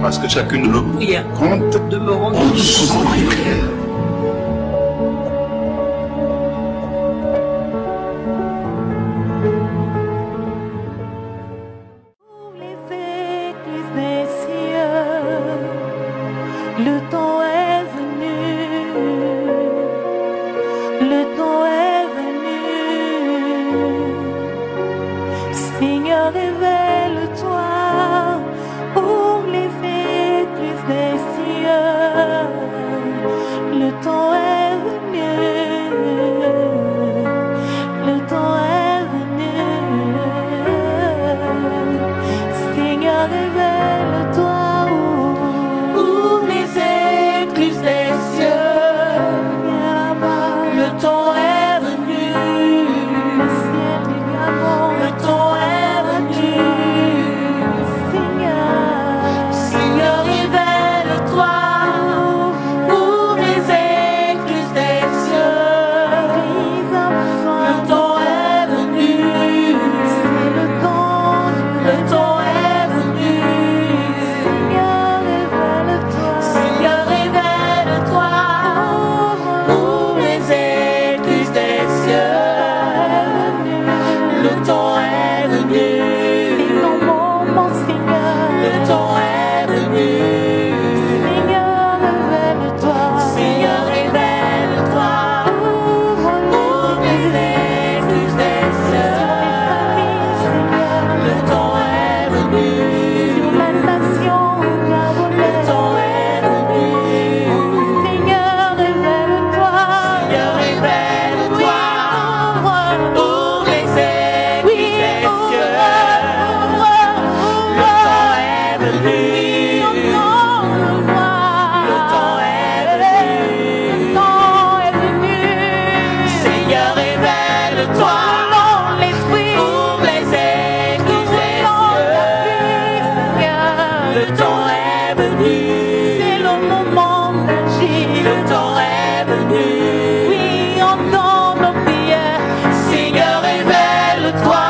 Parce que chacune de nos prières compte de me rendre souvent les prières. Pour les églises des cieux, le temps est venu, le temps est venu. Seigneur, révèle-toi. Pour les églises des cieux, le temps est venu, le temps est venu. Seigneur, révèle-toi. Pour les églises des cieux, le temps est venu, le ciel du Gabon, le temps est venu. Seigneur, révèle-toi pour les églises des cieux. Le temps est venu, c'est le temps est venu. Seigneur, révèle-toi. Seigneur, révèle-toi pour les églises des cieux. Le temps est venu, c'est ton moment, Seigneur. Le temps est venu. Seigneur, révèle-toi. Seigneur, révèle-toi pour les églises des cieux. Le temps est venu. Sur la nation gabonaise. Le temps est venu. Seigneur, révèle-toi. Seigneur, révèle-toi pour les églises des cieux. Le temps est venu. Le temps est venu. Seigneur, révèle-toi pour les églises des cieux. Le temps est venu. C'est le moment d'agir. Le temps est venu. Oui, entends nos prières. Seigneur, révèle-toi.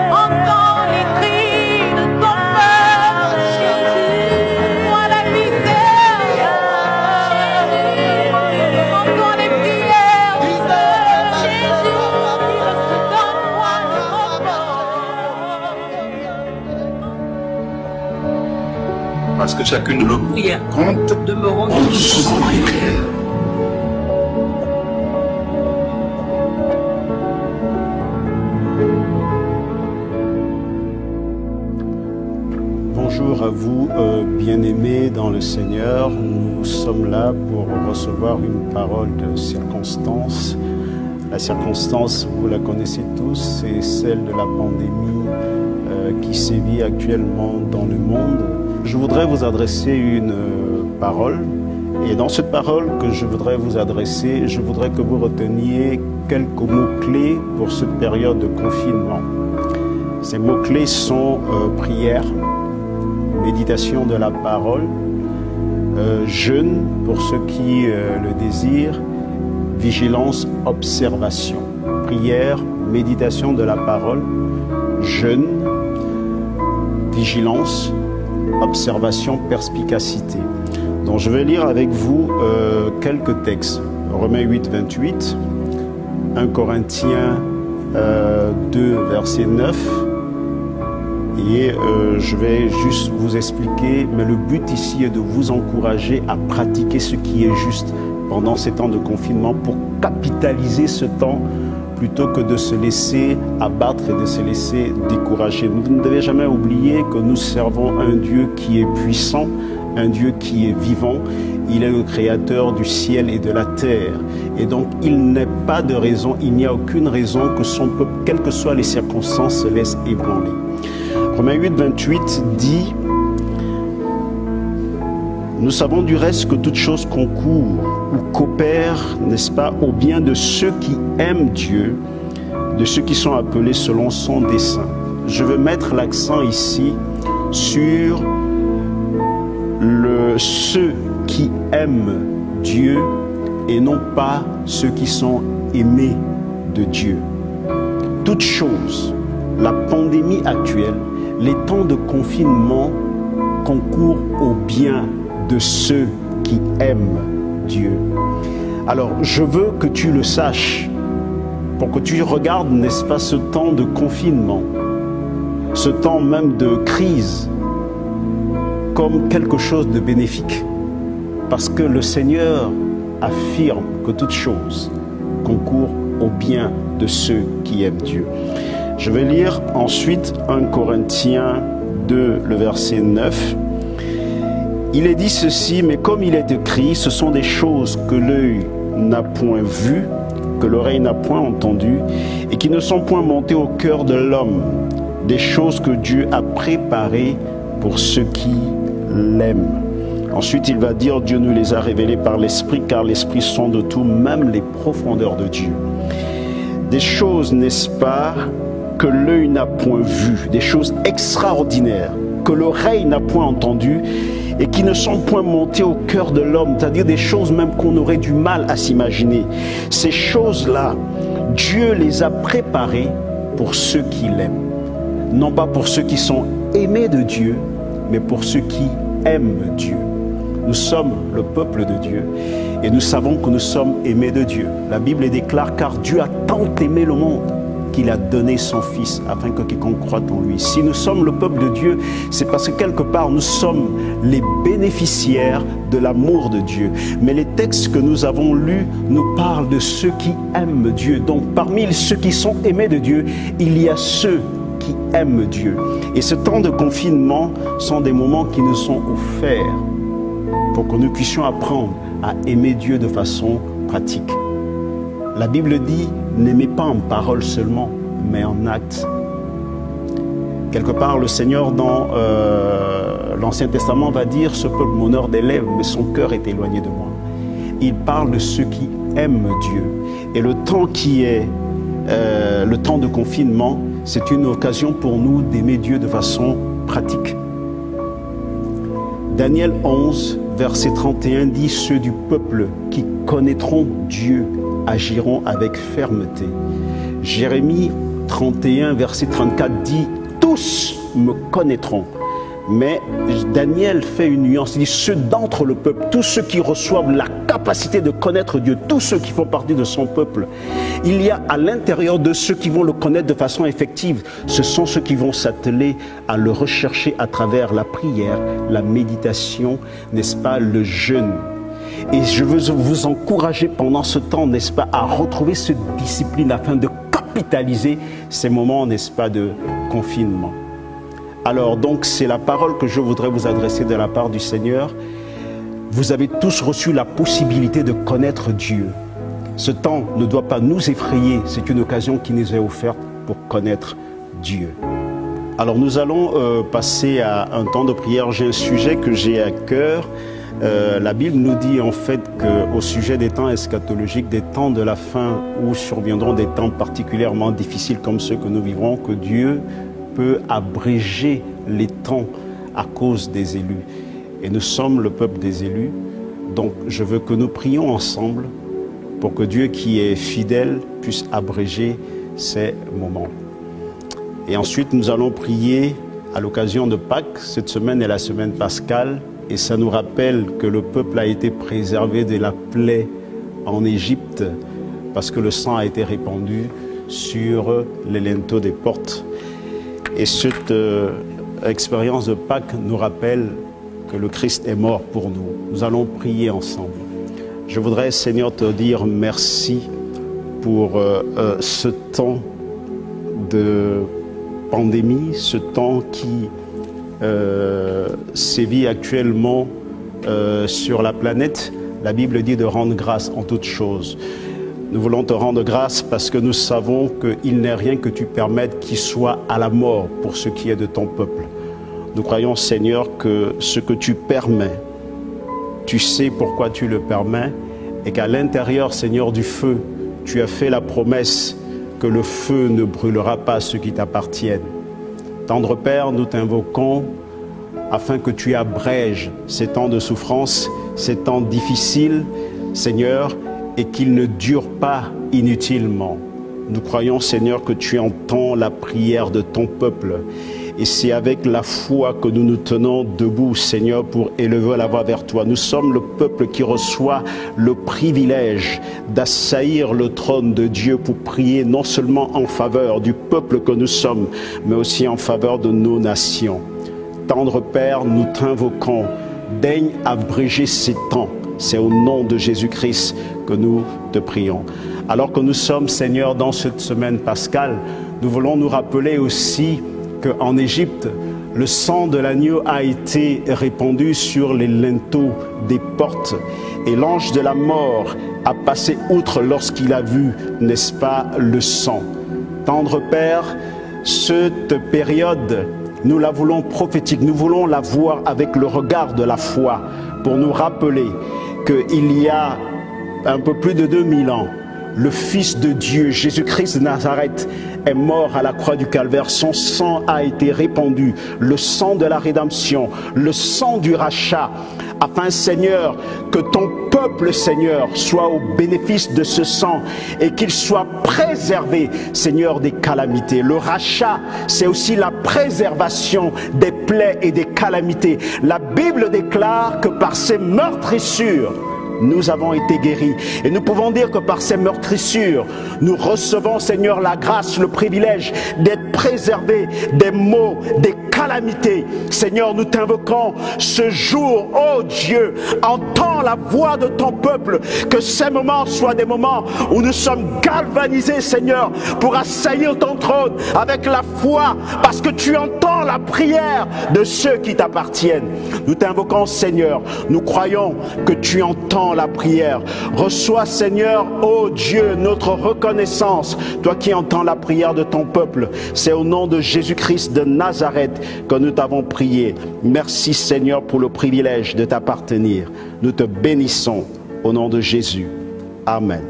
Entends les cris de ton peuple, Jésus. Moi la misère, entends les prières du peuple, Jésus. Donne-moi le repos. Parce que chacune de nos prières compte de me rendre souvent les prières. Bonjour à vous, bien-aimés dans le Seigneur. Nous sommes là pour recevoir une parole de circonstance. La circonstance, vous la connaissez tous, c'est celle de la pandémie qui sévit actuellement dans le monde. Je voudrais vous adresser une parole. Et dans cette parole que je voudrais vous adresser, je voudrais que vous reteniez quelques mots-clés pour cette période de confinement. Ces mots-clés sont prière, méditation de la parole, jeûne pour ceux qui le désirent, vigilance, observation. Prière, méditation de la parole, jeûne, vigilance, observation, perspicacité. Donc je vais lire avec vous quelques textes. Romains 8, 28, 1 Corinthiens 2, verset 9. Et je vais juste vous expliquer, mais le but ici est de vous encourager à pratiquer ce qui est juste pendant ces temps de confinement pour capitaliser ce temps plutôt que de se laisser abattre et de se laisser décourager. Vous ne devez jamais oublier que nous servons un Dieu qui est puissant, un Dieu qui est vivant. Il est le créateur du ciel et de la terre. Et donc, il n'est pas de raison, il n'y a aucune raison que son peuple, quelles que soient les circonstances, se laisse ébranler. Romains 8, 28 dit Nous savons du reste que toute chose concourt ou coopère, n'est-ce pas, au bien de ceux qui aiment Dieu, de ceux qui sont appelés selon son dessein. Je veux mettre l'accent ici sur ceux qui aiment Dieu et non pas ceux qui sont aimés de Dieu. Toute chose, la pandémie actuelle, les temps de confinement concourent au bien de ceux qui aiment Dieu. Alors, je veux que tu le saches, pour que tu regardes, n'est-ce pas, ce temps de confinement, ce temps même de crise, comme quelque chose de bénéfique. Parce que le Seigneur affirme que toute chose concourt au bien de ceux qui aiment Dieu. Je vais lire ensuite 1 Corinthiens 2, le verset 9. Il est dit ceci, mais comme il est écrit, ce sont des choses que l'œil n'a point vues, que l'oreille n'a point entendues, et qui ne sont point montées au cœur de l'homme, des choses que Dieu a préparées pour ceux qui l'aiment. Ensuite, il va dire, Dieu nous les a révélées par l'Esprit, car l'Esprit sonde tout, même les profondeurs de Dieu. Des choses, n'est-ce pas, que l'œil n'a point vues, des choses extraordinaires, que l'oreille n'a point entendues, et qui ne sont point montées au cœur de l'homme, c'est-à-dire des choses même qu'on aurait du mal à s'imaginer. Ces choses-là, Dieu les a préparées pour ceux qui l'aiment. Non pas pour ceux qui sont aimés de Dieu, mais pour ceux qui aiment Dieu. Nous sommes le peuple de Dieu et nous savons que nous sommes aimés de Dieu. La Bible déclare, car Dieu a tant aimé le monde qu'il a donné son Fils afin que quiconque croit en lui. Si nous sommes le peuple de Dieu, c'est parce que quelque part nous sommes les bénéficiaires de l'amour de Dieu. Mais les textes que nous avons lus nous parlent de ceux qui aiment Dieu. Donc parmi ceux qui sont aimés de Dieu, il y a ceux qui aiment Dieu. Et ce temps de confinement sont des moments qui nous sont offerts pour que nous puissions apprendre à aimer Dieu de façon pratique. La Bible dit, n'aimez pas en parole seulement, mais en acte. Quelque part, le Seigneur dans l'Ancien Testament va dire, ce peuple m'honore des lèvres, mais son cœur est éloigné de moi. Il parle de ceux qui aiment Dieu. Et le temps qui est le temps de confinement, c'est une occasion pour nous d'aimer Dieu de façon pratique. Daniel 11, verset 31 dit, ceux du peuple qui connaîtront Dieu agiront avec fermeté. Jérémie 31, verset 34 dit, tous me connaîtront. Mais Daniel fait une nuance, il dit, ceux d'entre le peuple, tous ceux qui reçoivent la capacité de connaître Dieu, tous ceux qui font partie de son peuple. Il y a à l'intérieur de ceux qui vont le connaître de façon effective, ce sont ceux qui vont s'atteler à le rechercher à travers la prière, la méditation, n'est-ce pas, le jeûne. Et je veux vous encourager pendant ce temps, n'est-ce pas, à retrouver cette discipline afin de capitaliser ces moments, n'est-ce pas, de confinement. Alors donc, c'est la parole que je voudrais vous adresser de la part du Seigneur. Vous avez tous reçu la possibilité de connaître Dieu. Ce temps ne doit pas nous effrayer, c'est une occasion qui nous est offerte pour connaître Dieu. Alors nous allons passer à un temps de prière. J'ai un sujet que j'ai à cœur. La Bible nous dit en fait qu'au sujet des temps eschatologiques, des temps de la fin où surviendront des temps particulièrement difficiles comme ceux que nous vivrons, que Dieu peut abréger les temps à cause des élus. Et nous sommes le peuple des élus. Donc je veux que nous prions ensemble pour que Dieu qui est fidèle puisse abréger ces moments. Et ensuite nous allons prier à l'occasion de Pâques. Cette semaine est la semaine pascale. Et ça nous rappelle que le peuple a été préservé de la plaie en Égypte parce que le sang a été répandu sur les linteaux des portes. Et cette expérience de Pâques nous rappelle que le Christ est mort pour nous. Nous allons prier ensemble. Je voudrais, Seigneur, te dire merci pour ce temps de pandémie, ce temps qui sévit actuellement sur la planète. La Bible dit de rendre grâce en toutes choses. Nous voulons te rendre grâce parce que nous savons qu'il n'est rien que tu permettes qui soit à la mort pour ce qui est de ton peuple. Nous croyons, Seigneur, que ce que tu permets tu sais pourquoi tu le permets et qu'à l'intérieur, Seigneur, du feu, tu as fait la promesse que le feu ne brûlera pas ceux qui t'appartiennent. Tendre Père, nous t'invoquons afin que tu abrèges ces temps de souffrance, ces temps difficiles, Seigneur, et qu'ils ne durent pas inutilement. Nous croyons, Seigneur, que tu entends la prière de ton peuple. Et c'est avec la foi que nous nous tenons debout, Seigneur, pour élever la voix vers toi. Nous sommes le peuple qui reçoit le privilège d'assaillir le trône de Dieu pour prier non seulement en faveur du peuple que nous sommes, mais aussi en faveur de nos nations. Tendre Père, nous t'invoquons, daigne abréger ces temps. C'est au nom de Jésus-Christ que nous te prions. Alors que nous sommes, Seigneur, dans cette semaine pascale, nous voulons nous rappeler aussi qu'en Égypte, le sang de l'agneau a été répandu sur les linteaux des portes et l'ange de la mort a passé outre lorsqu'il a vu, n'est-ce pas, le sang. Tendre Père, cette période, nous la voulons prophétique, nous voulons la voir avec le regard de la foi pour nous rappeler qu'il y a un peu plus de 2000 ans, le Fils de Dieu, Jésus-Christ de Nazareth, est mort à la croix du Calvaire. Son sang a été répandu, le sang de la rédemption, le sang du rachat, afin, Seigneur, que ton peuple, Seigneur, soit au bénéfice de ce sang et qu'il soit préservé, Seigneur, des calamités. Le rachat, c'est aussi la préservation des plaies et des calamités. La Bible déclare que par ses meurtrissures, nous avons été guéris. Et nous pouvons dire que par ces meurtrissures, nous recevons, Seigneur, la grâce, le privilège d'être préservés des maux, des calamités. Seigneur, nous t'invoquons ce jour, oh Dieu, entends la voix de ton peuple, que ces moments soient des moments où nous sommes galvanisés, Seigneur, pour assaillir ton trône avec la foi, parce que tu entends la prière de ceux qui t'appartiennent. Nous t'invoquons, Seigneur, nous croyons que tu entends la prière. Reçois, Seigneur, ô Dieu, notre reconnaissance, toi qui entends la prière de ton peuple. C'est au nom de Jésus-Christ de Nazareth que nous t'avons prié. Merci, Seigneur, pour le privilège de t'appartenir. Nous te bénissons au nom de Jésus. Amen.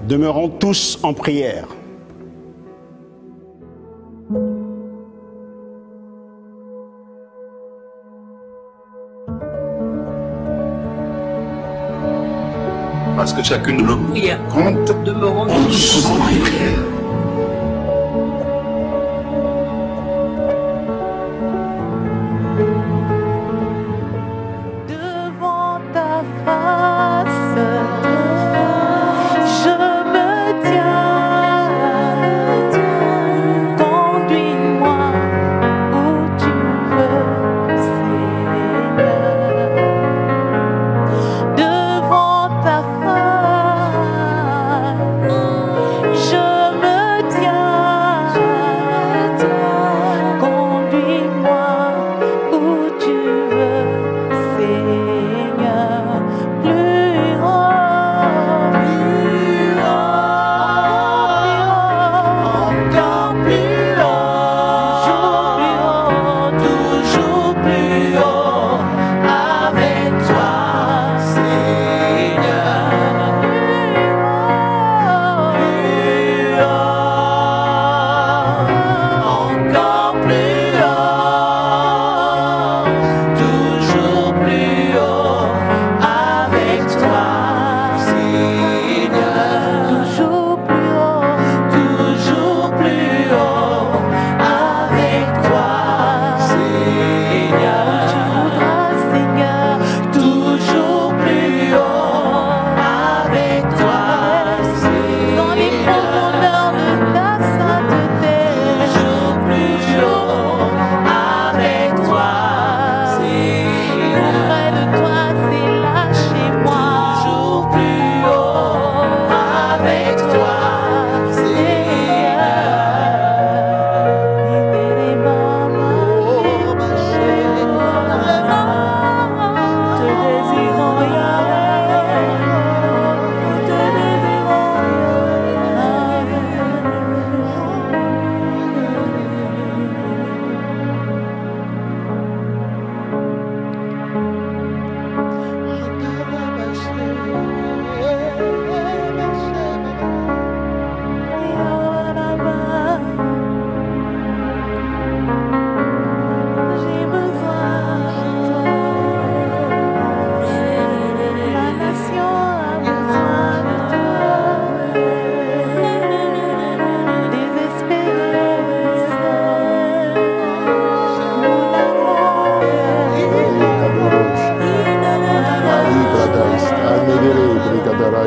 Demeurons tous en prière. Parce que chacune de nos prières compte, Demeurons tous en prière. devant ta face. Je me tiens. Conduis-moi où tu veux, Seigneur. Devant ta face, je me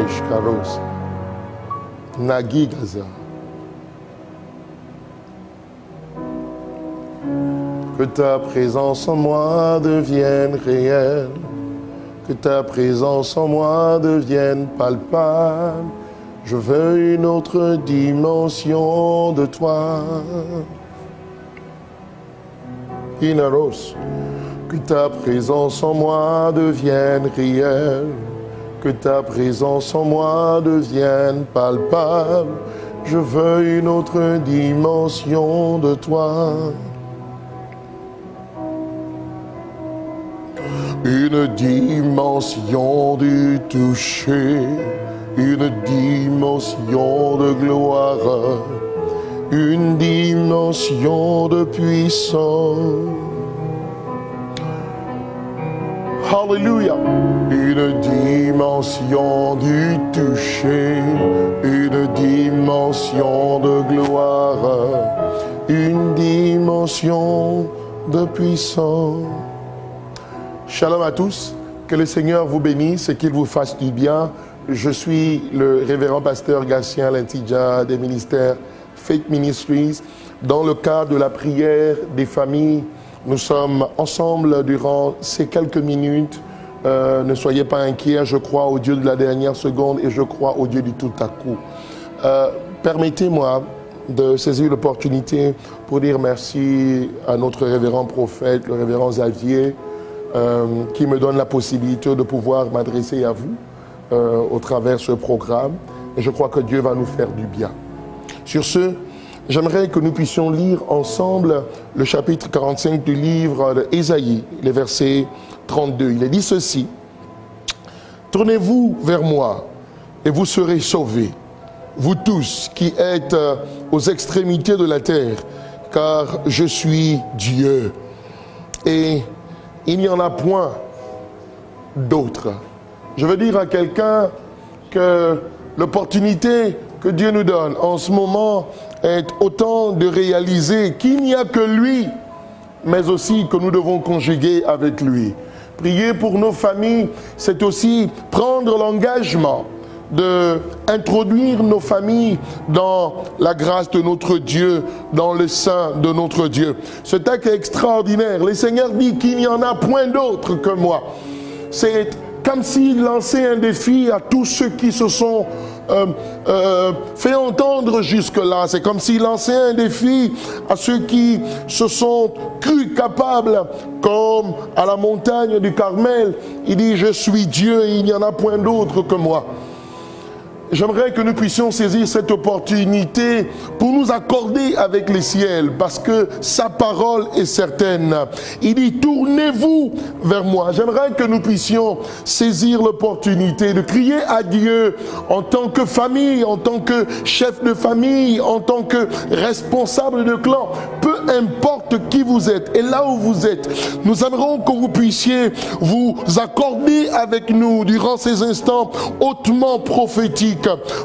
Resh Karos. Nagi Gaza. Que ta présence en moi devienne réelle. Que ta présence en moi devienne palpable. Je veux une autre dimension de toi. Inaros. Que ta présence en moi devienne réelle. Que ta présence en moi devienne palpable. Je veux une autre dimension de toi. Une dimension du toucher, une dimension de gloire, une dimension de puissance. Alléluia. Une dimension du toucher, une dimension de gloire, une dimension de puissance. Shalom à tous, que le Seigneur vous bénisse et qu'il vous fasse du bien. Je suis le révérend pasteur Gatien Lentidja des ministères Faith Ministries. Dans le cadre de la prière des familles, nous sommes ensemble durant ces quelques minutes. Ne soyez pas inquiets, je crois au Dieu de la dernière seconde et je crois au Dieu du tout à coup. Permettez-moi de saisir l'opportunité pour dire merci à notre révérend prophète, le révérend Xavier, qui me donne la possibilité de pouvoir m'adresser à vous au travers de ce programme. Et je crois que Dieu va nous faire du bien. Sur ce, j'aimerais que nous puissions lire ensemble le chapitre 45 du livre d'Ésaïe, les versets 32. Il est dit ceci: « Tournez-vous vers moi et vous serez sauvés, vous tous qui êtes aux extrémités de la terre, car je suis Dieu. Et il n'y en a point d'autre. » Je veux dire à quelqu'un que l'opportunité que Dieu nous donne en ce moment est autant de réaliser qu'il n'y a que lui, mais aussi que nous devons conjuguer avec lui. Prier pour nos familles, c'est aussi prendre l'engagement d'introduire nos familles dans la grâce de notre Dieu, dans le sein de notre Dieu. Ce texte est extraordinaire. Le Seigneur dit qu'il n'y en a point d'autre que moi. C'est comme s'il lançait un défi à tous ceux qui se sont fait entendre jusque-là. C'est comme s'il lançait un défi à ceux qui se sont crus capables, comme à la montagne du Carmel. Il dit: je suis Dieu et il n'y en a point d'autre que moi. J'aimerais que nous puissions saisir cette opportunité pour nous accorder avec les ciels, parce que sa parole est certaine. Il dit: tournez-vous vers moi. J'aimerais que nous puissions saisir l'opportunité de crier à Dieu en tant que famille, en tant que chef de famille, en tant que responsable de clan. Peu importe qui vous êtes et là où vous êtes, nous aimerons que vous puissiez vous accorder avec nous durant ces instants hautement prophétiques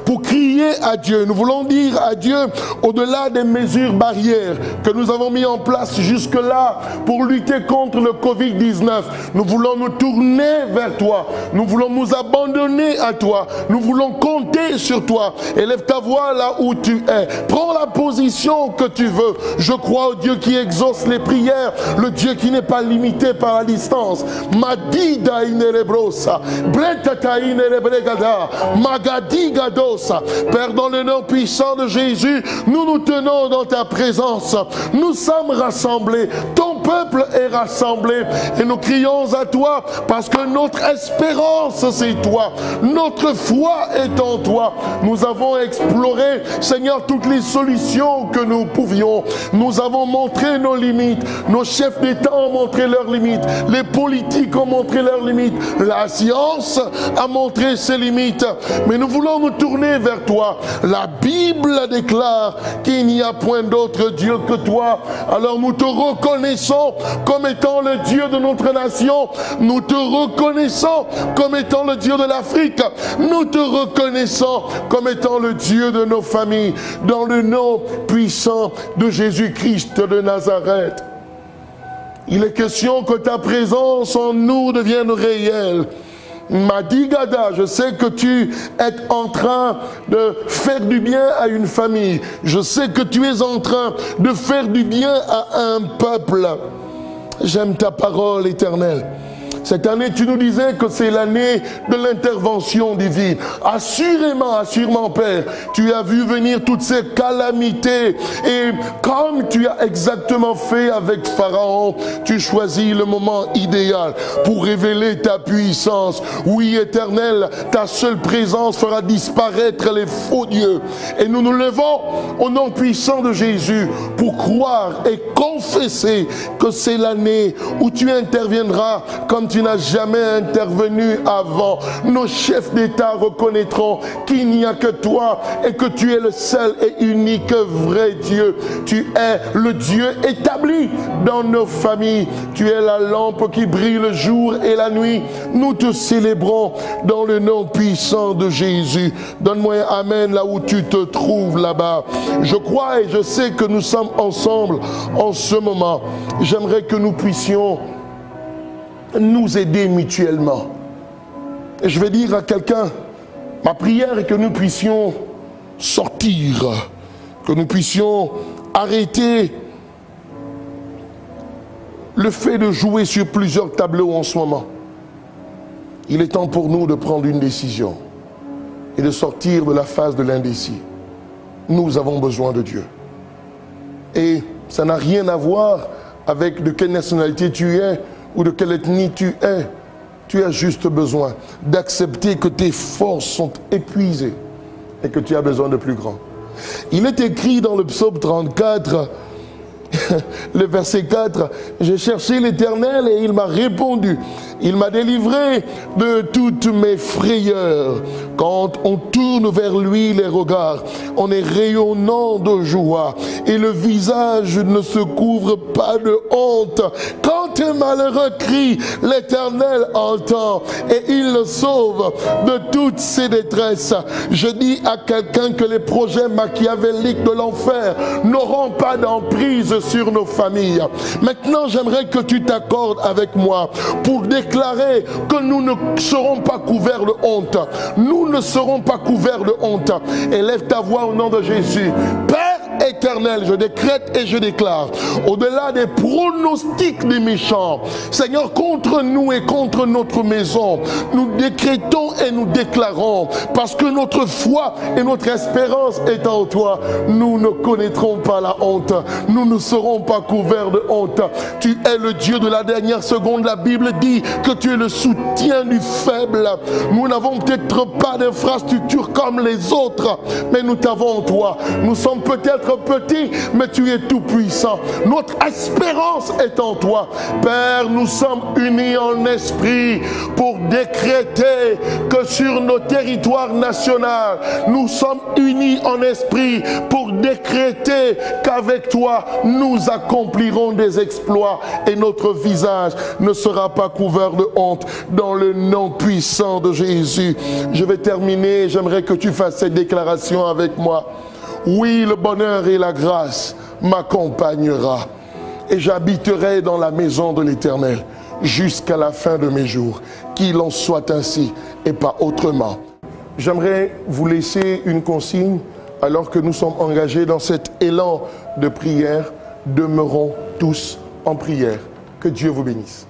pour crier à Dieu. Nous voulons dire à Dieu, au-delà des mesures barrières que nous avons mis en place jusque-là pour lutter contre le Covid-19, nous voulons nous tourner vers toi. Nous voulons nous abandonner à toi. Nous voulons compter sur toi. Élève ta voix là où tu es. Prends la position que tu veux. Je crois au Dieu qui exauce les prières, le Dieu qui n'est pas limité par la distance. Madida inerebrosa, bretata inerebregada, magadi gadosa. Père, dans le nom puissant de Jésus, nous nous tenons dans ta présence. Nous sommes rassemblés. Ton peuple est rassemblé. Et nous crions à toi parce que notre espérance, c'est toi. Notre foi est en toi. Nous avons exploré, Seigneur, toutes les solutions que nous pouvions. Nous avons montré nos limites. Nos chefs d'État ont montré leurs limites. Les politiques ont montré leurs limites. La science a montré ses limites. Mais nous voulons nous tourner vers toi. La Bible déclare qu'il n'y a point d'autre Dieu que toi. Alors nous te reconnaissons comme étant le Dieu de notre nation. Nous te reconnaissons comme étant le Dieu de l'Afrique. Nous te reconnaissons comme étant le Dieu de nos familles. Dans le nom puissant de Jésus-Christ de Nazareth. Il est question que ta présence en nous devienne réelle. Madigada, je sais que tu es en train de faire du bien à une famille. Je sais que tu es en train de faire du bien à un peuple. J'aime ta parole, Éternel. Cette année, tu nous disais que c'est l'année de l'intervention divine. Assurément, assurément, Père, tu as vu venir toutes ces calamités. Et comme tu as exactement fait avec Pharaon, tu choisis le moment idéal pour révéler ta puissance. Oui, Éternel, ta seule présence fera disparaître les faux dieux. Et nous nous levons au nom puissant de Jésus pour croire et confesser que c'est l'année où tu interviendras comme tu n'as jamais intervenu avant. Nos chefs d'État reconnaîtront qu'il n'y a que toi et que tu es le seul et unique vrai Dieu. Tu es le Dieu établi dans nos familles. Tu es la lampe qui brille le jour et la nuit. Nous te célébrons dans le nom puissant de Jésus. Donne-moi un amen là où tu te trouves là-bas. Je crois et je sais que nous sommes ensemble en ce moment. J'aimerais que nous puissions nous aider mutuellement. Et je vais dire à quelqu'un, ma prière est que nous puissions sortir, que nous puissions arrêter le fait de jouer sur plusieurs tableaux en ce moment. Il est temps pour nous de prendre une décision et de sortir de la phase de l'indécis. Nous avons besoin de Dieu. Et ça n'a rien à voir avec de quelle nationalité tu es ou de quelle ethnie tu es. Tu as juste besoin d'accepter que tes forces sont épuisées et que tu as besoin de plus grand. Il est écrit dans le psaume 34, le verset 4, « J'ai cherché l'Éternel et il m'a répondu. Il m'a délivré de toutes mes frayeurs. » Quand on tourne vers lui les regards, on est rayonnant de joie et le visage ne se couvre pas de honte. Quand un malheureux crie, l'Éternel entend et il le sauve de toutes ses détresses. Je dis à quelqu'un que les projets machiavéliques de l'enfer n'auront pas d'emprise sur nos familles. Maintenant, j'aimerais que tu t'accordes avec moi pour déclarer que nous ne serons pas couverts de honte. Nous ne serons pas couverts de honte. Élève ta voix au nom de Jésus. Père éternel, je décrète et je déclare, au-delà des pronostics des méchants, Seigneur, contre nous et contre notre maison, nous décrétons et nous déclarons, parce que notre foi et notre espérance est en toi, nous ne connaîtrons pas la honte, nous ne serons pas couverts de honte. Tu es le Dieu de la dernière seconde. La Bible dit que tu es le soutien du faible. Nous n'avons peut-être pas d'infrastructure comme les autres, mais nous t'avons en toi. Nous sommes peut-être petits, mais tu es tout puissant. Notre espérance est en toi. Père, nous sommes unis en esprit pour décréter que sur nos territoires nationaux, nous sommes unis en esprit pour décréter qu'avec toi, nous accomplirons des exploits et notre visage ne sera pas couvert de honte dans le nom puissant de Jésus. Je vais terminer. J'aimerais que tu fasses cette déclaration avec moi. Oui, le bonheur et la grâce m'accompagnera et j'habiterai dans la maison de l'Éternel jusqu'à la fin de mes jours. Qu'il en soit ainsi et pas autrement. J'aimerais vous laisser une consigne alors que nous sommes engagés dans cet élan de prière. Demeurons tous en prière. Que Dieu vous bénisse.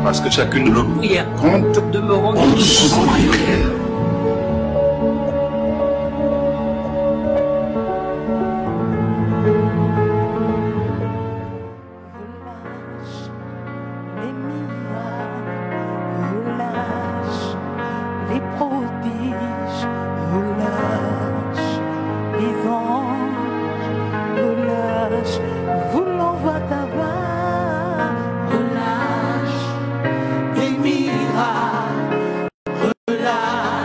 Parce que chacune de nos prières compte, Demeurons tous en prière. les miracles, relâche les prodiges, relâche les anges, relâche, vous l'envoie ta-bas, relâche les miracles, relâche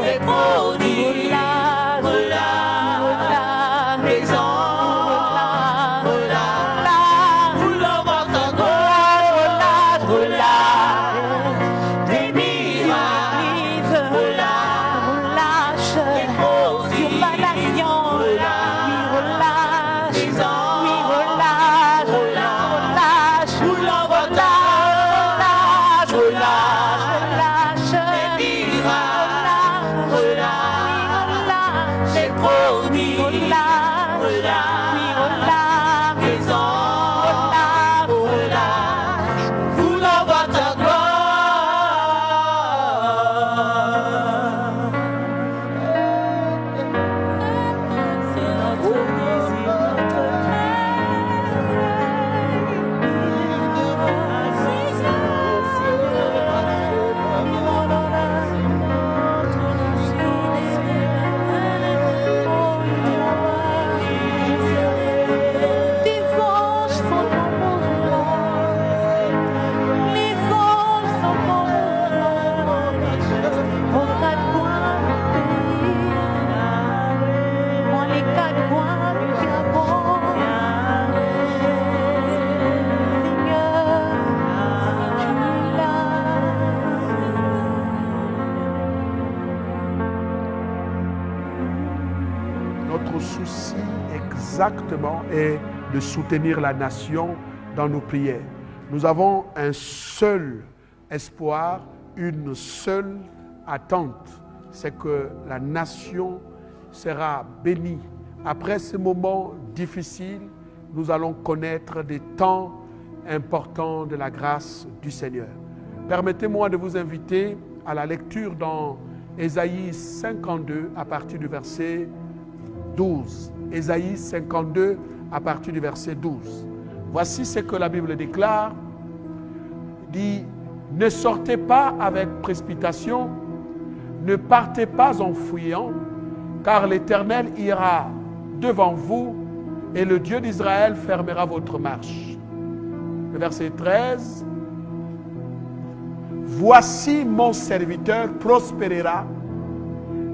les prodiges, relâche, les anges, relâche, voulant voir ta gloire, relâche, des miracles, relâche, les prodiges, sur ma nation, relâche, les anges, relâche, voulant voir ta relâche, les miracles, relâche, les prodiges, relâche, les anges, relâche, voulant voir ta gloire. C'est notre désir, notre Notre souci exactement est de soutenir la nation dans nos prières. Nous avons un seul espoir, une seule attente, c'est que la nation sera bénie. Après ce moment difficile, nous allons connaître des temps importants de la grâce du Seigneur. Permettez-moi de vous inviter à la lecture dans Ésaïe 52 à partir du verset 12. Ésaïe 52 à partir du verset 12. Voici ce que la Bible déclare. Il dit, ne sortez pas avec précipitation, ne partez pas en fuyant, car l'Éternel ira devant vous et le Dieu d'Israël fermera votre marche. Le verset 13. Voici mon serviteur prospérera,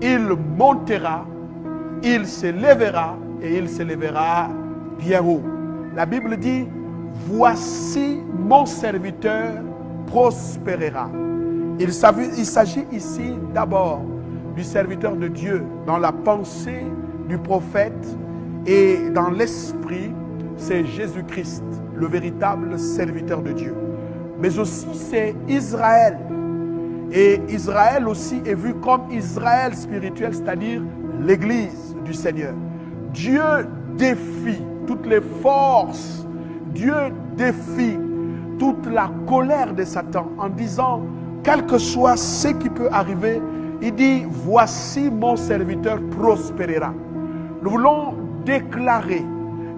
il montera, il se lèvera et il se lèvera bien haut. La Bible dit, voici mon serviteur prospérera. Il s'agit ici d'abord du serviteur de Dieu dans la pensée du prophète et dans l'esprit, c'est Jésus-Christ, le véritable serviteur de Dieu. Mais aussi c'est Israël. Et Israël aussi est vu comme Israël spirituel, c'est-à-dire l'Église du Seigneur. Dieu défie toutes les forces, Dieu défie toute la colère de Satan en disant, quel que soit ce qui peut arriver, il dit, voici mon serviteur prospérera. Nous voulons déclarer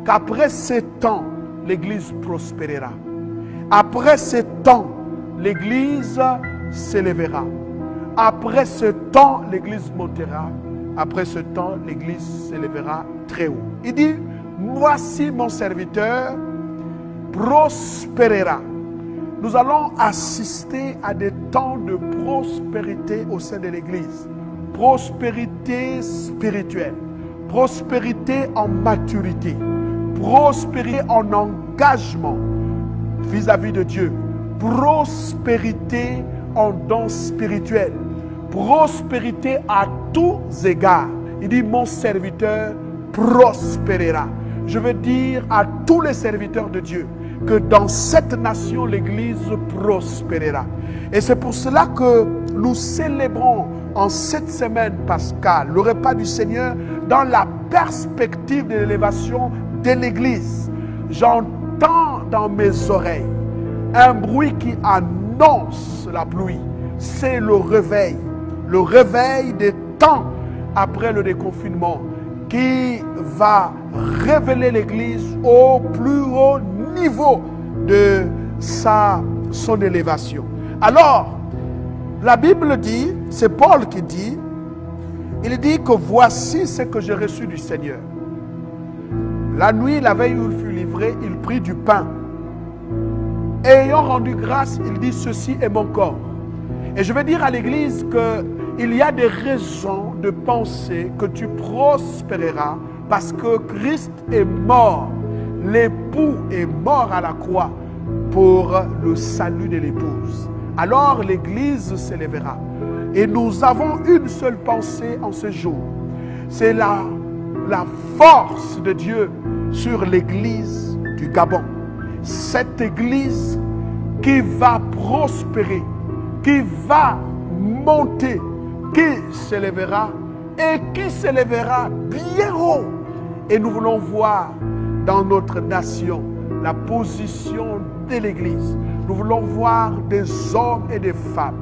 qu'après ce temps, l'Église prospérera. Après ce temps, l'Église s'élèvera. Après ce temps, l'Église montera. Après ce temps, l'Église s'élèvera très haut. Il dit, voici mon serviteur prospérera. Nous allons assister à des temps de prospérité au sein de l'Église. Prospérité spirituelle, prospérité en maturité, prospérité en engagement vis-à-vis de Dieu, prospérité en dons spirituels, prospérité à tous égards. Il dit, mon serviteur prospérera. Je veux dire à tous les serviteurs de Dieu que dans cette nation, l'Église prospérera. Et c'est pour cela que nous célébrons en cette semaine pascale le repas du Seigneur dans la perspective de l'élévation de l'Église. J'entends dans mes oreilles un bruit qui annonce la pluie. C'est le réveil des temps après le déconfinement qui va révéler l'Église au plus haut niveau de son élévation. Alors, la Bible dit, c'est Paul qui dit, il dit que voici ce que j'ai reçu du Seigneur. La nuit, la veille où il fut livré, il prit du pain. Et ayant rendu grâce, il dit, ceci est mon corps. Et je vais dire à l'Église il y a des raisons de penser que tu prospéreras parce que Christ est mort. L'époux est mort à la croix pour le salut de l'épouse. Alors l'Église s'élèvera. Et nous avons une seule pensée en ce jour. C'est la force de Dieu sur l'Église du Gabon. Cette Église qui va prospérer, qui va monter, qui s'élèvera et qui s'élèvera bien haut. Et nous voulons voir dans notre nation la position de l'Église. Nous voulons voir des hommes et des femmes.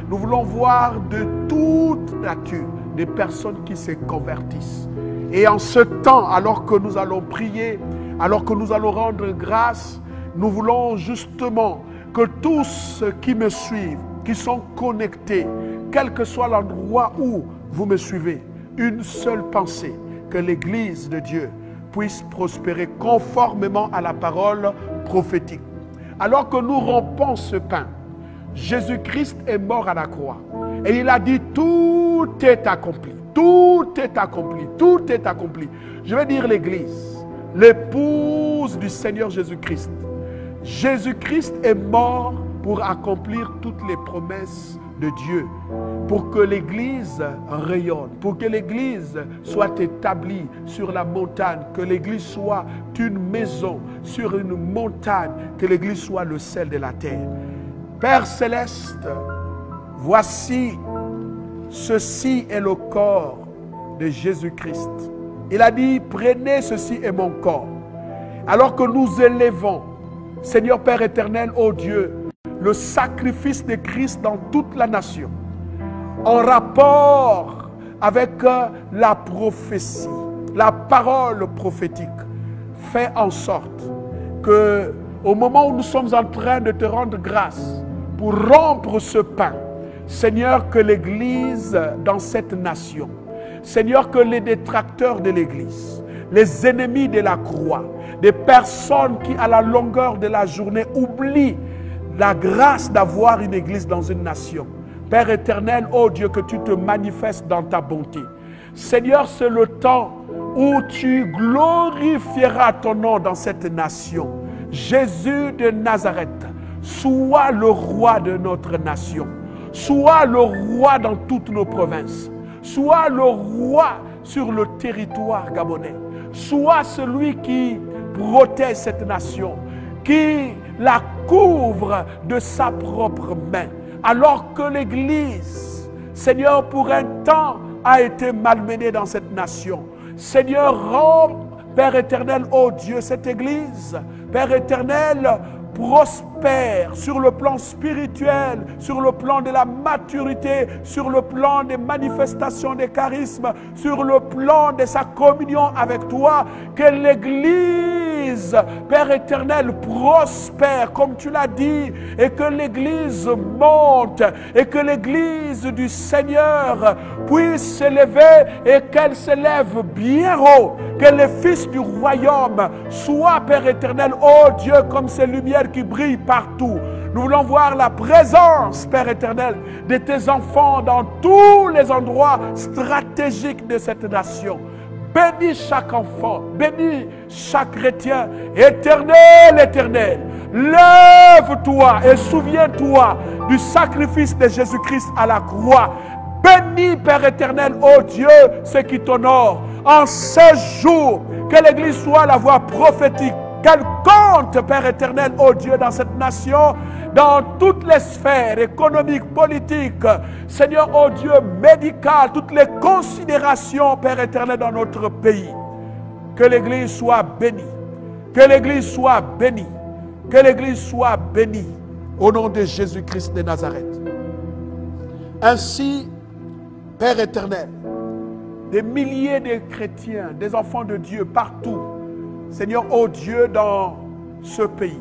Nous voulons voir de toute nature des personnes qui se convertissent. Et en ce temps, alors que nous allons prier, alors que nous allons rendre grâce, nous voulons justement que tous ceux qui me suivent, qui sont connectés, quel que soit l'endroit où vous me suivez, une seule pensée, que l'Église de Dieu puisse prospérer conformément à la parole prophétique. Alors que nous rompons ce pain, Jésus-Christ est mort à la croix. Et il a dit, tout est accompli. Tout est accompli. Tout est accompli. Je vais dire l'Église, l'épouse du Seigneur Jésus-Christ. Jésus-Christ est mort pour accomplir toutes les promesses de Dieu, pour que l'Église rayonne, pour que l'Église soit établie sur la montagne, que l'Église soit une maison sur une montagne, que l'Église soit le sel de la terre. Père Céleste, voici, ceci est le corps de Jésus-Christ. Il a dit, prenez ceci est mon corps. Alors que nous élevons, Seigneur Père éternel, ô Dieu, le sacrifice de Christ dans toute la nation, en rapport avec la prophétie, la parole prophétique, fait en sorte que au moment où nous sommes en train de te rendre grâce pour rompre ce pain, Seigneur, que l'Église dans cette nation, Seigneur, que les détracteurs de l'Église, les ennemis de la croix, des personnes qui à la longueur de la journée oublient la grâce d'avoir une Église dans une nation. Père éternel, ô Dieu, que tu te manifestes dans ta bonté. Seigneur, c'est le temps où tu glorifieras ton nom dans cette nation. Jésus de Nazareth, sois le roi de notre nation. Sois le roi dans toutes nos provinces. Sois le roi sur le territoire gabonais. Sois celui qui protège cette nation, qui la couvre de sa propre main. Alors que l'Église, Seigneur, pour un temps, a été malmenée dans cette nation. Seigneur, rends, Père éternel, ô Dieu, cette Église, Père éternel, prospère sur le plan spirituel, sur le plan de la maturité, sur le plan des manifestations des charismes, sur le plan de sa communion avec toi, que l'Église, Père éternel, prospère comme tu l'as dit, et que l'Église monte, et que l'Église du Seigneur puisse s'élever et qu'elle s'élève bien haut, que les fils du royaume soient, Père éternel, ô Dieu, comme ces lumières qui brillent partout. Nous voulons voir la présence, Père éternel, de tes enfants dans tous les endroits stratégiques de cette nation. Bénis chaque enfant, bénis chaque chrétien. Éternel, éternel, lève-toi et souviens-toi du sacrifice de Jésus-Christ à la croix. Bénis, Père éternel, ô Dieu, ceux qui t'honorent. En ce jour, que l'Église soit la voix prophétique, qu'elle compte, Père éternel, ô Dieu, dans cette nation, dans toutes les sphères économiques, politiques, Seigneur, ô Dieu, médicales, toutes les considérations, Père éternel, dans notre pays. Que l'Église soit bénie, que l'Église soit bénie, que l'Église soit bénie, au nom de Jésus-Christ de Nazareth. Ainsi, Père éternel, des milliers de chrétiens, des enfants de Dieu partout, Seigneur, ô Dieu, dans ce pays.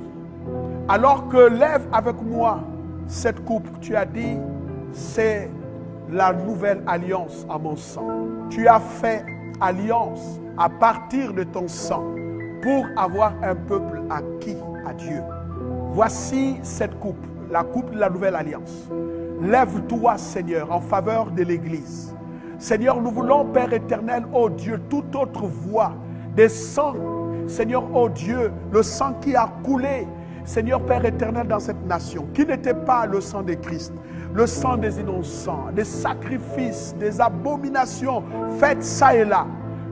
Alors que lève avec moi cette coupe, tu as dit, c'est la nouvelle alliance à mon sang. Tu as fait alliance à partir de ton sang pour avoir un peuple acquis à Dieu. Voici cette coupe, la coupe de la nouvelle alliance. lève-toi, Seigneur, en faveur de l'Église. Seigneur, nous voulons, Père éternel, ô Dieu, toute autre voie des sangs, Seigneur, ô Dieu, le sang qui a coulé, Seigneur, Père éternel, dans cette nation, qui n'était pas le sang de Christ, le sang des innocents, des sacrifices, des abominations faites ça et là.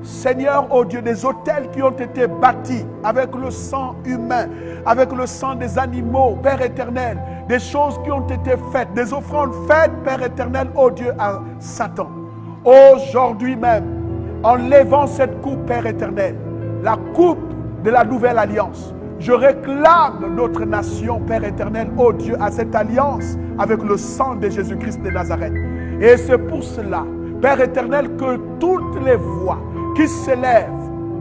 Seigneur, ô Dieu, des autels qui ont été bâtis avec le sang humain, avec le sang des animaux, Père éternel, des choses qui ont été faites, des offrandes faites, Père éternel, ô Dieu, à Satan. Aujourd'hui même, en levant cette coupe, Père éternel, la coupe de la nouvelle alliance, je réclame notre nation, Père éternel, ô Dieu, à cette alliance avec le sang de Jésus-Christ de Nazareth. Et c'est pour cela, Père éternel, que toutes les voix qui s'élèvent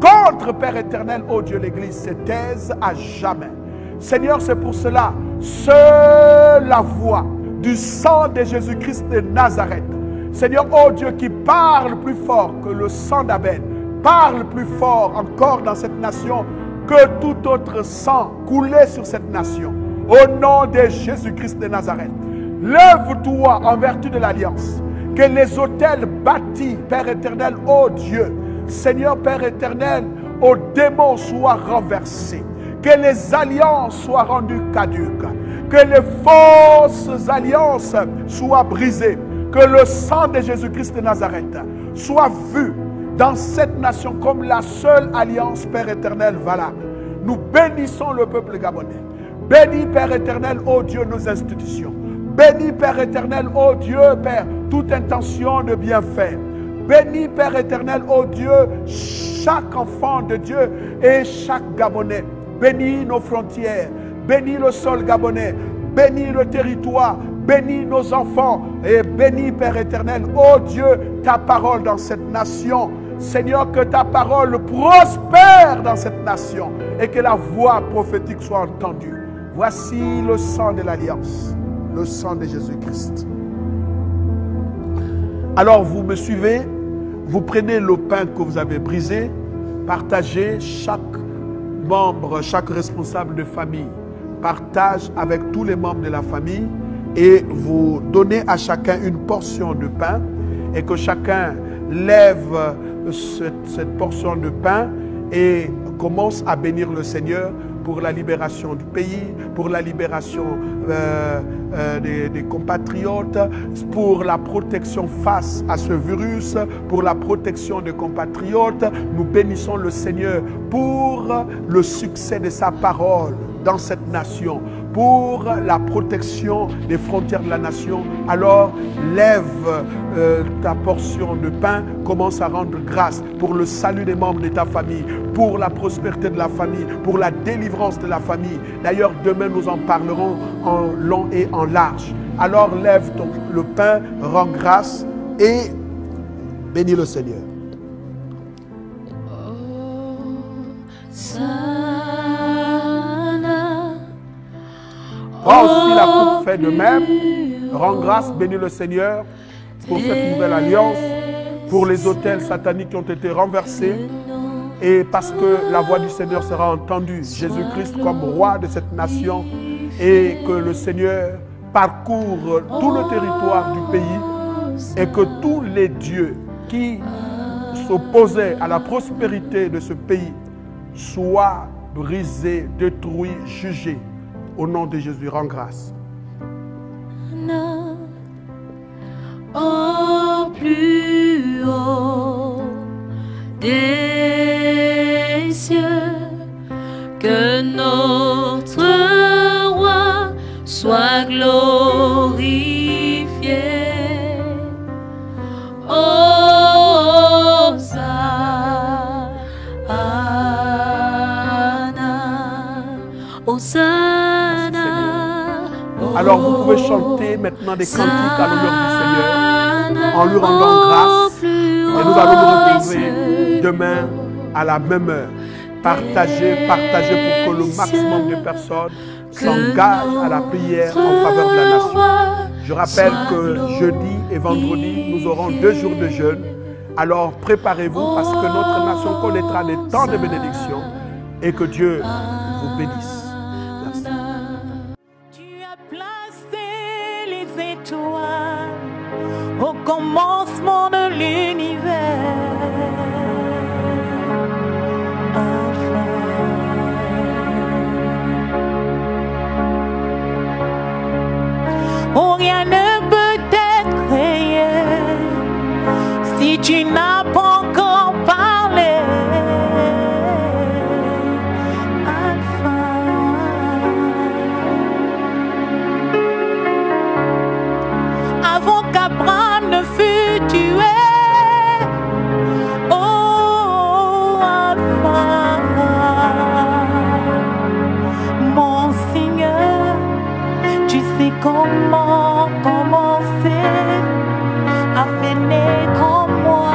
contre, Père éternel, ô Dieu, l'Église se taisent à jamais. Seigneur, c'est pour cela, seule la voix du sang de Jésus-Christ de Nazareth, Seigneur, ô Dieu, qui parle plus fort que le sang d'Abel, parle plus fort encore dans cette nation que tout autre sang coulé sur cette nation. Au nom de Jésus-Christ de Nazareth, lève-toi en vertu de l'alliance. Que les autels bâtis, Père éternel, ô Dieu, Seigneur, Père éternel, aux démons soient renversés. Que les alliances soient rendues caduques. Que les fausses alliances soient brisées. Que le sang de Jésus-Christ de Nazareth soit vu dans cette nation comme la seule alliance, Père éternel, valable. Nous bénissons le peuple gabonais. Bénis, Père éternel, ô Dieu, nos institutions. Bénis, Père éternel, ô Dieu, Père, toute intention de bien faire. Bénis, Père éternel, ô Dieu, chaque enfant de Dieu et chaque Gabonais. Bénis nos frontières. Bénis le sol gabonais. Bénis le territoire. Bénis nos enfants. Et bénis, Père éternel, ô Dieu, ta parole dans cette nation. Seigneur, que ta parole prospère dans cette nation et que la voix prophétique soit entendue. Voici le sang de l'alliance, le sang de Jésus-Christ. Alors vous me suivez, vous prenez le pain que vous avez brisé, partagez, chaque membre, chaque responsable de famille partage avec tous les membres de la famille et vous donnez à chacun une portion de pain et que chacun lève cette portion de pain et commence à bénir le Seigneur pour la libération du pays, pour la libération des compatriotes, pour la protection face à ce virus, pour la protection des compatriotes. Nous bénissons le Seigneur pour le succès de sa parole dans cette nation, pour la protection des frontières de la nation. Alors lève ta portion de pain, commence à rendre grâce pour le salut des membres de ta famille, pour la prospérité de la famille, pour la délivrance de la famille. D'ailleurs, demain nous en parlerons en long et en large. Alors lève le pain, rends grâce et bénis le Seigneur. Prends aussi la coupe, fait de même. Rends grâce, bénis le Seigneur pour cette nouvelle alliance, pour les autels sataniques qui ont été renversés et parce que la voix du Seigneur sera entendue. Jésus-Christ comme roi de cette nation et que le Seigneur parcourt tout le territoire du pays et que tous les dieux qui s'opposaient à la prospérité de ce pays soient brisés, détruits, jugés. Au nom de Jésus, rends grâce. Au plus haut des cieux, que notre roi soit glorifié. Hosanna, Hosanna. Alors vous pouvez chanter maintenant des cantiques à l'honneur du Seigneur en lui rendant grâce. Et nous allons nous retrouver demain à la même heure. Partagez pour que le maximum de personnes s'engagent à la prière en faveur de la nation. Je rappelle que jeudi et vendredi, nous aurons 2 jours de jeûne. Alors préparez-vous parce que notre nation connaîtra des temps de bénédiction et que Dieu vous bénisse. Tu as placé les étoiles commencement de l'univers. Alpha. Oh, rien ne peut être créé si tu n'as pas encore parlé. Alpha. Avant qu'Abraham ne fût tué, oh Alpha, mon Seigneur, tu sais comment commencer à faire naître en moi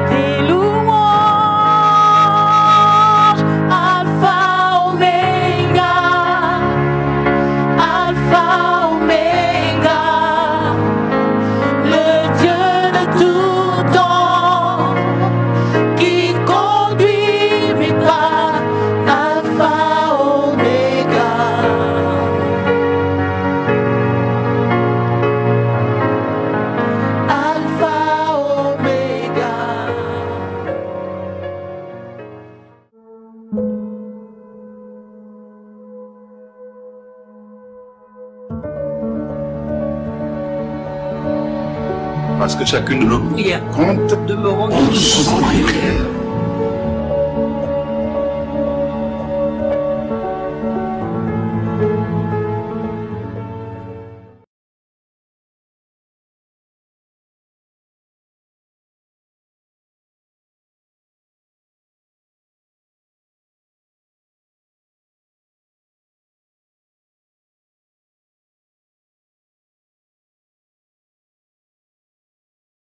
tes louanges. Alpha, Oméga, Alpha, Oméga, le Dieu de tout temps qui conduit mes pas. Alpha, Oméga. Alpha, Oméga. Parce que chacune de nos prières compte Demeurons dans son prière.